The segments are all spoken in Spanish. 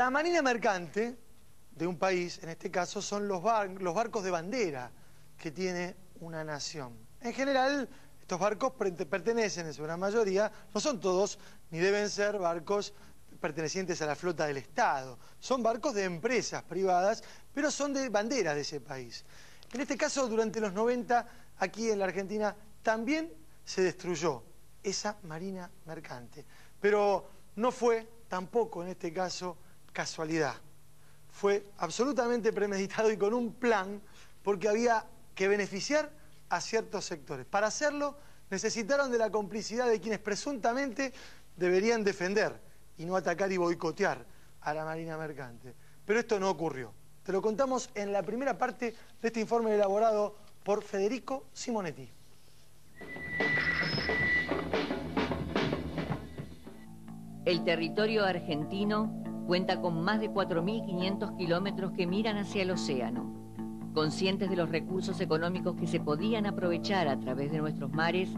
La marina mercante de un país, en este caso, son los barcos de bandera que tiene una nación. En general, estos barcos pertenecen, en su gran mayoría, no son todos, ni deben ser barcos pertenecientes a la flota del Estado. Son barcos de empresas privadas, pero son de banderas de ese país. En este caso, durante los 90, aquí en la Argentina, también se destruyó esa marina mercante. Pero no fue tampoco, en este caso, casualidad. Fue absolutamente premeditado y con un plan, porque había que beneficiar a ciertos sectores. Para hacerlo, necesitaron de la complicidad de quienes presuntamente deberían defender y no atacar y boicotear a la marina mercante. Pero esto no ocurrió. Te lo contamos en la primera parte de este informe elaborado por Federico Simonetti. El territorio argentino cuenta con más de 4.500 kilómetros que miran hacia el océano. Conscientes de los recursos económicos que se podían aprovechar a través de nuestros mares,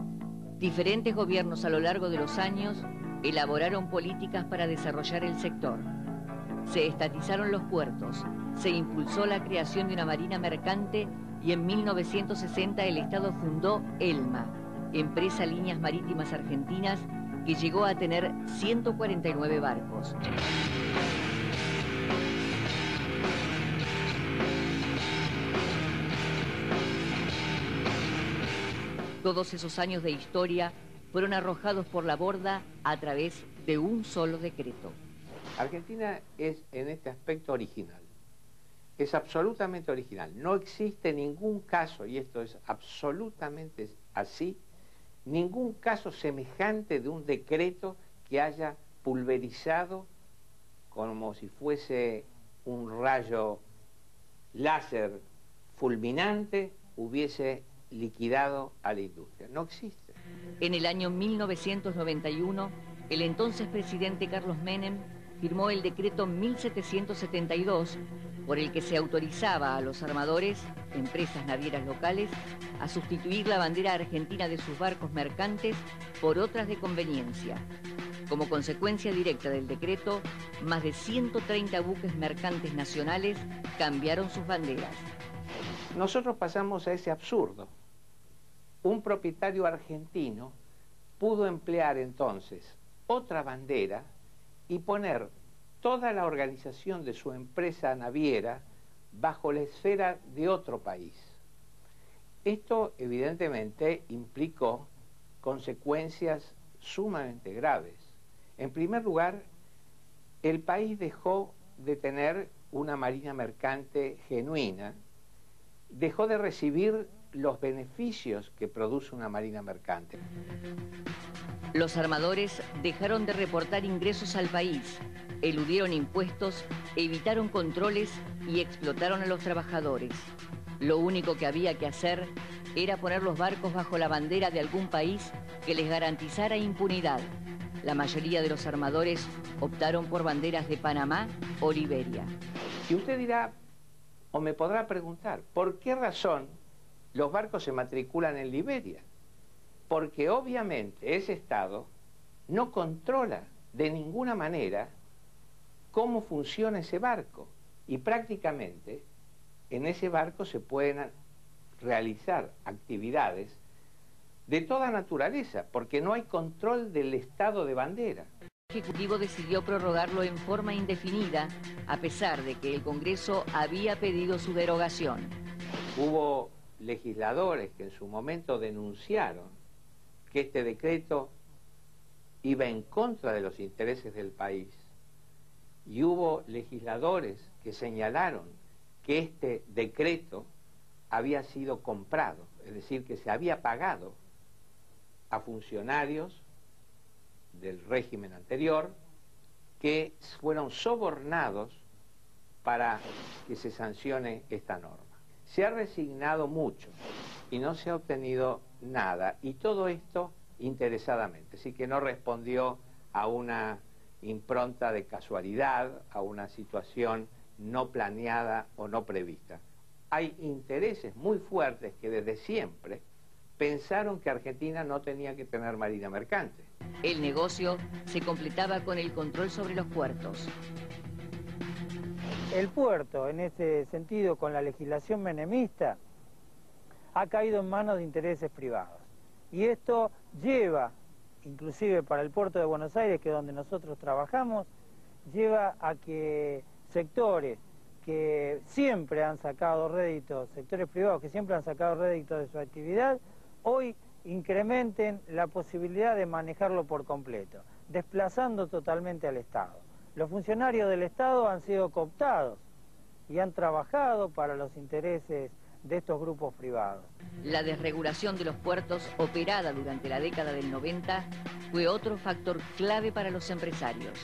diferentes gobiernos a lo largo de los años elaboraron políticas para desarrollar el sector. Se estatizaron los puertos, se impulsó la creación de una marina mercante y en 1960 el Estado fundó ELMA, Empresa Líneas Marítimas Argentinas, que llegó a tener 149 barcos. Todos esos años de historia fueron arrojados por la borda a través de un solo decreto. Argentina es en este aspecto original. Es absolutamente original. No existe ningún caso, y esto es absolutamente así, ningún caso semejante de un decreto que haya pulverizado como si fuese un rayo láser fulminante, hubiese liquidado a la industria. No existe. En el año 1991, el entonces presidente Carlos Menem firmó el decreto 1772, por el que se autorizaba a los armadores, empresas navieras locales, a sustituir la bandera argentina de sus barcos mercantes por otras de conveniencia. Como consecuencia directa del decreto, más de 130 buques mercantes nacionales cambiaron sus banderas. Nosotros pasamos a ese absurdo. Un propietario argentino pudo emplear entonces otra bandera y poner toda la organización de su empresa naviera bajo la esfera de otro país. Esto evidentemente implicó consecuencias sumamente graves. En primer lugar, el país dejó de tener una marina mercante genuina, dejó de recibir los beneficios que produce una marina mercante. Los armadores dejaron de reportar ingresos al país, eludieron impuestos, evitaron controles y explotaron a los trabajadores. Lo único que había que hacer era poner los barcos bajo la bandera de algún país que les garantizara impunidad. La mayoría de los armadores optaron por banderas de Panamá o Liberia. Y usted dirá, o me podrá preguntar, ¿por qué razón los barcos se matriculan en Liberia? Porque obviamente ese Estado no controla de ninguna manera cómo funciona ese barco. Y prácticamente en ese barco se pueden realizar actividades de toda naturaleza, porque no hay control del estado de bandera. El Ejecutivo decidió prorrogarlo en forma indefinida, a pesar de que el Congreso había pedido su derogación. Hubo legisladores que en su momento denunciaron que este decreto iba en contra de los intereses del país, y hubo legisladores que señalaron que este decreto había sido comprado, es decir, que se había pagado a funcionarios del régimen anterior que fueron sobornados para que se sancione esta norma. Se ha resignado mucho y no se ha obtenido nada, y todo esto interesadamente, así que no respondió a una impronta de casualidad, a una situación no planeada o no prevista. Hay intereses muy fuertes que desde siempre pensaron que Argentina no tenía que tener marina mercante. El negocio se completaba con el control sobre los puertos. El puerto, en ese sentido, con la legislación menemista, ha caído en manos de intereses privados. Y esto lleva, inclusive para el puerto de Buenos Aires, que es donde nosotros trabajamos, lleva a que sectores que siempre han sacado réditos, sectores privados que siempre han sacado réditos de su actividad, hoy incrementen la posibilidad de manejarlo por completo, desplazando totalmente al Estado. Los funcionarios del Estado han sido cooptados y han trabajado para los intereses de estos grupos privados. La desregulación de los puertos, operada durante la década del 90, fue otro factor clave para los empresarios.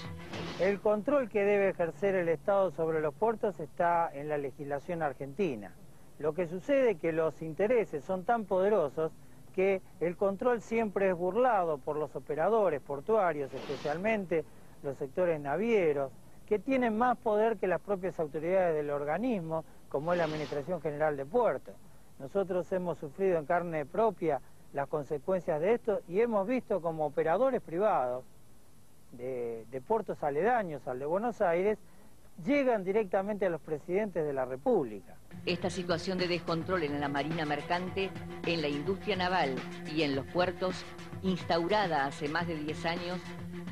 El control que debe ejercer el Estado sobre los puertos está en la legislación argentina. Lo que sucede es que los intereses son tan poderosos que el control siempre es burlado por los operadores portuarios, especialmente los sectores navieros, que tienen más poder que las propias autoridades del organismo, como es la Administración General de Puertos. Nosotros hemos sufrido en carne propia las consecuencias de esto y hemos visto como operadores privados de puertos aledaños al de Buenos Aires llegan directamente a los presidentes de la República. Esta situación de descontrol en la marina mercante, en la industria naval y en los puertos, instaurada hace más de 10 años,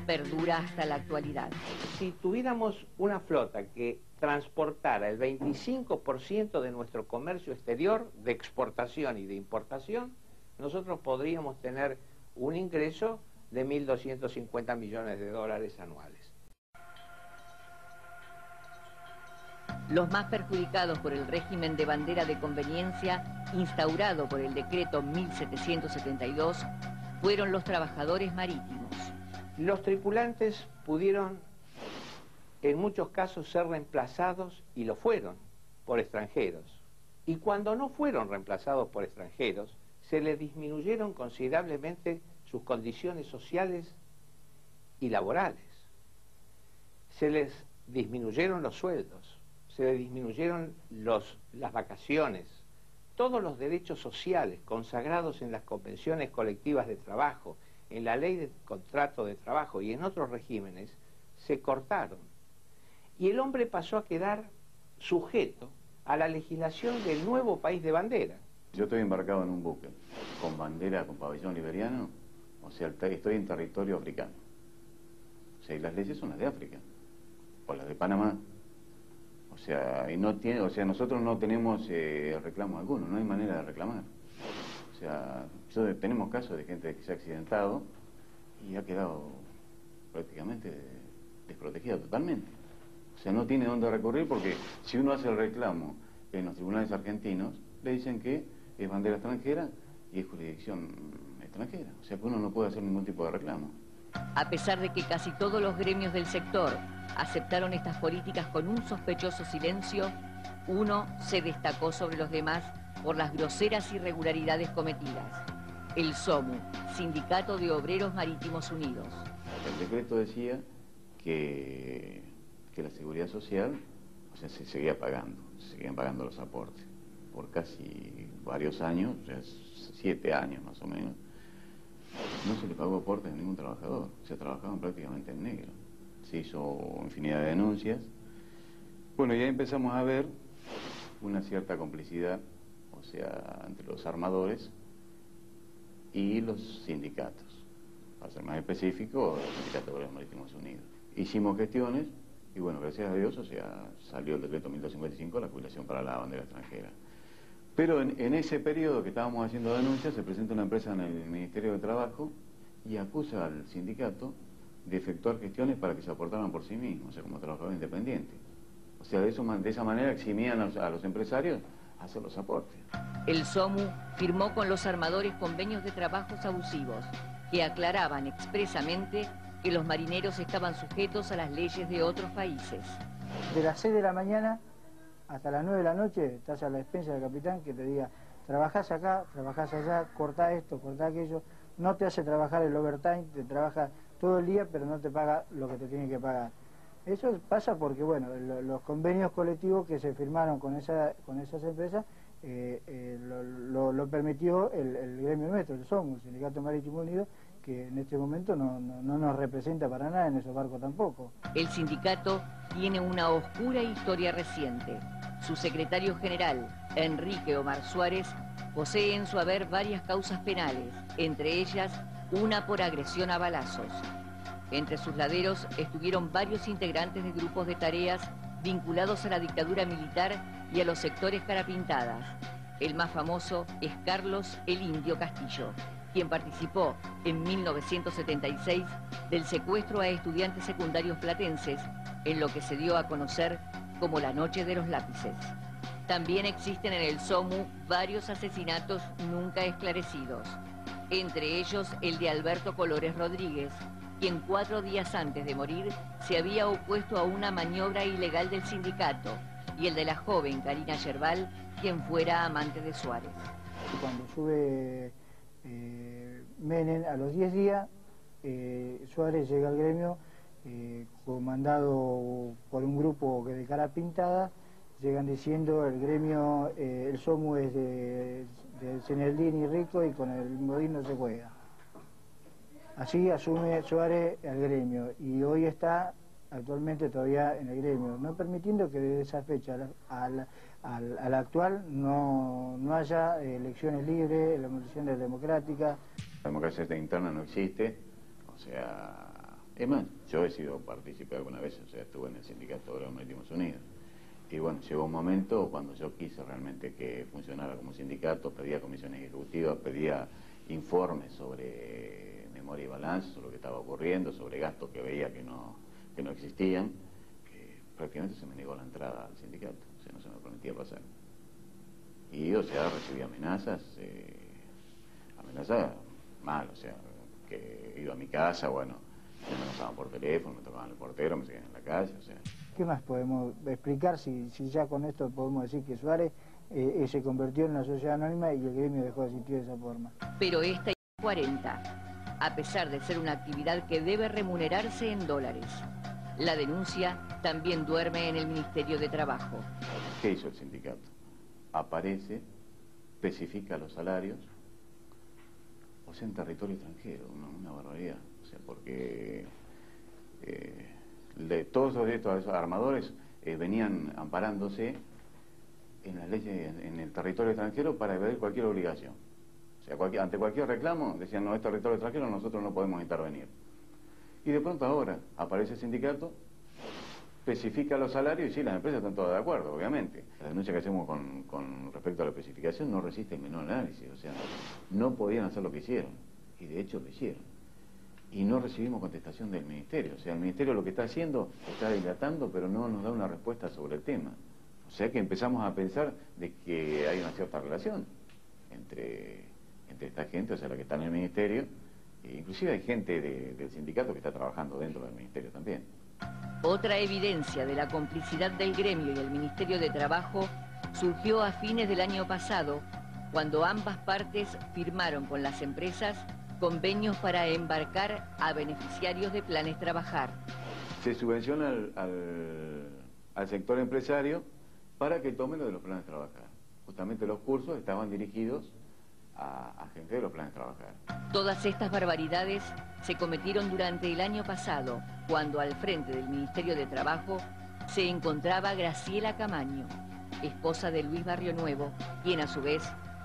perdura hasta la actualidad. Si tuviéramos una flota que transportara el 25% de nuestro comercio exterior, de exportación y de importación, nosotros podríamos tener un ingreso de 1.250 millones de dólares anuales. Los más perjudicados por el régimen de bandera de conveniencia instaurado por el decreto 1772 fueron los trabajadores marítimos. Los tripulantes pudieron, en muchos casos, ser reemplazados, y lo fueron, por extranjeros. Y cuando no fueron reemplazados por extranjeros, se les disminuyeron considerablemente sus condiciones sociales y laborales. Se les disminuyeron los sueldos, se les disminuyeron las vacaciones, todos los derechos sociales consagrados en las convenciones colectivas de trabajo, en la ley de contrato de trabajo y en otros regímenes, se cortaron. Y el hombre pasó a quedar sujeto a la legislación del nuevo país de bandera. Yo estoy embarcado en un buque con bandera, con pabellón liberiano, o sea, estoy en territorio africano. O sea, y las leyes son las de África, o las de Panamá. O sea, nosotros no tenemos reclamo alguno, no hay manera de reclamar. O sea, tenemos casos de gente que se ha accidentado y ha quedado prácticamente desprotegida totalmente. O sea, no tiene dónde recurrir porque si uno hace el reclamo en los tribunales argentinos, le dicen que es bandera extranjera y es jurisdicción extranjera. O sea, que uno no puede hacer ningún tipo de reclamo. A pesar de que casi todos los gremios del sector aceptaron estas políticas con un sospechoso silencio, uno se destacó sobre los demás por las groseras irregularidades cometidas: el SOMU, Sindicato de Obreros Marítimos Unidos. El decreto decía que la seguridad social, o sea, se seguían pagando los aportes por casi varios años, o sea, 7 años más o menos. No se le pagó aportes a ningún trabajador, se trabajaban prácticamente en negro. Se hizo infinidad de denuncias. Bueno, ya empezamos a ver una cierta complicidad, o sea, entre los armadores y los sindicatos. Para ser más específico, el Sindicato de Obreros Marítimos Unidos. Hicimos gestiones y bueno, gracias a Dios, o sea, salió el decreto 1255, la jubilación para la bandera extranjera. Pero en ese periodo que estábamos haciendo denuncias, se presenta una empresa en el Ministerio de Trabajo y acusa al sindicato de efectuar gestiones para que se aportaran por sí mismos, o sea, como trabajador independiente. O sea, de esa manera eximían a los empresarios a hacer los aportes. El SOMU firmó con los armadores convenios de trabajos abusivos que aclaraban expresamente que los marineros estaban sujetos a las leyes de otros países. De las 6 de la mañana hasta las 9 de la noche estás a la despensa del capitán que te diga: trabajás acá, trabajás allá, cortá esto, cortá aquello. No te hace trabajar el overtime, te trabaja todo el día, pero no te paga lo que te tiene que pagar. Eso pasa porque, bueno, los convenios colectivos que se firmaron con esas empresas lo permitió el gremio nuestro, el SOMU, el Sindicato Marítimo Unido, que en este momento no nos representa para nada en esos barcos tampoco. El sindicato tiene una oscura historia reciente. Su secretario general, Enrique Omar Suárez, posee en su haber varias causas penales, entre ellas una por agresión a balazos. Entre sus laderos estuvieron varios integrantes de grupos de tareas vinculados a la dictadura militar y a los sectores carapintadas. El más famoso es Carlos el Indio Castillo, quien participó en 1976 del secuestro a estudiantes secundarios platenses en lo que se dio a conocer como la Noche de los Lápices. También existen en el SOMU varios asesinatos nunca esclarecidos, entre ellos el de Alberto Colores Rodríguez, quien 4 días antes de morir se había opuesto a una maniobra ilegal del sindicato, y el de la joven Karina Yerbal, quien fuera amante de Suárez. Cuando sube Menem, a los 10 días, Suárez llega al gremio comandado por un grupo de cara pintada. Llegan diciendo el gremio, el SOMU es de Zeneldín y Rico y con el Modín no se juega. Así asume Suárez al gremio y hoy está actualmente todavía en el gremio, no permitiendo que desde esa fecha a la actual no haya elecciones libres, elecciones democráticas. La democracia interna no existe, o sea, es más, yo he sido partícipe alguna vez, o sea, estuve en el sindicato de los Marítimos Unidos. Y bueno, llegó un momento cuando yo quise realmente que funcionara como sindicato, pedía comisiones ejecutivas, pedía informes sobre memoria y balance, sobre lo que estaba ocurriendo, sobre gastos que veía que no existían, que prácticamente se me negó la entrada al sindicato, o sea, no se me permitía pasar. Y, o sea, recibí amenazas mal, o sea, que he ido a mi casa, bueno, me amenazaban por teléfono, me tocaban el portero, me seguían en la calle, o sea. ¿Qué más podemos explicar si ya con esto podemos decir que Suárez se convirtió en una sociedad anónima y el gremio dejó de existir de esa forma? Pero esta 40, a pesar de ser una actividad que debe remunerarse en dólares. La denuncia también duerme en el Ministerio de Trabajo. ¿Qué hizo el sindicato? Aparece, especifica los salarios, o sea, en territorio extranjero, una barbaridad. O sea, porque de todos estos armadores venían amparándose en las leyes en el territorio extranjero para evadir cualquier obligación. O sea, ante cualquier reclamo decían, no, es territorio extranjero, nosotros no podemos intervenir. Y de pronto ahora aparece el sindicato, especifica los salarios y sí, las empresas están todas de acuerdo, obviamente. La denuncia que hacemos con respecto a la especificación no resiste el menor análisis, o sea, no podían hacer lo que hicieron, y de hecho lo hicieron. Y no recibimos contestación del Ministerio, o sea, el Ministerio lo que está haciendo está dilatando, pero no nos da una respuesta sobre el tema. O sea que empezamos a pensar de que hay una cierta relación entre esta gente, o sea, la que está en el Ministerio, e inclusive hay gente del sindicato que está trabajando dentro del Ministerio también. Otra evidencia de la complicidad del gremio y el Ministerio de Trabajo surgió a fines del año pasado, cuando ambas partes firmaron con las empresas convenios para embarcar a beneficiarios de planes Trabajar. Se subvenciona al sector empresario para que tome lo de los planes Trabajar. Justamente los cursos estaban dirigidos a gente de los planes Trabajar. Todas estas barbaridades se cometieron durante el año pasado, cuando al frente del Ministerio de Trabajo se encontraba Graciela Camaño, esposa de Luis Barrionuevo, quien a su vez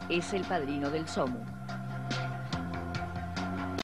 es el padrino del SOMU.